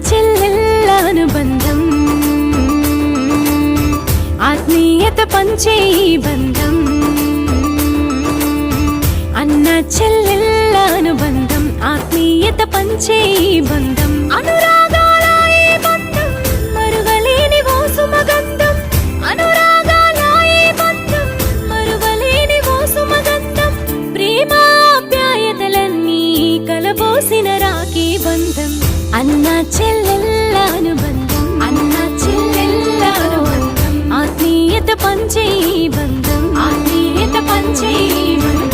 చెల్లెళ్ళ అనుబంధం ఆత్మీయత పంచే ఈ బంధం అన్న చెల్లెళ్ళ అనుబంధం ఆత్మీయత పంచే ఈ బంధం అనురాగాల ఈ బంధం మరువలేని ఓ సుమగంధం అనురాగాల ఈ బంధం మరువలేని ఓ సుమగంధం ప్రేమ ఆప్యాయతలన్నీ కలబోసిన రాఖీ బంధం అన్న చెల్లెళ్ళ అనుబంధం అన్న చెల్లెళ్ళ అనుబంధం ఆత్మీయత పంచే ఈ బంధం ఆత్మీయత పంచే ఈ బంధం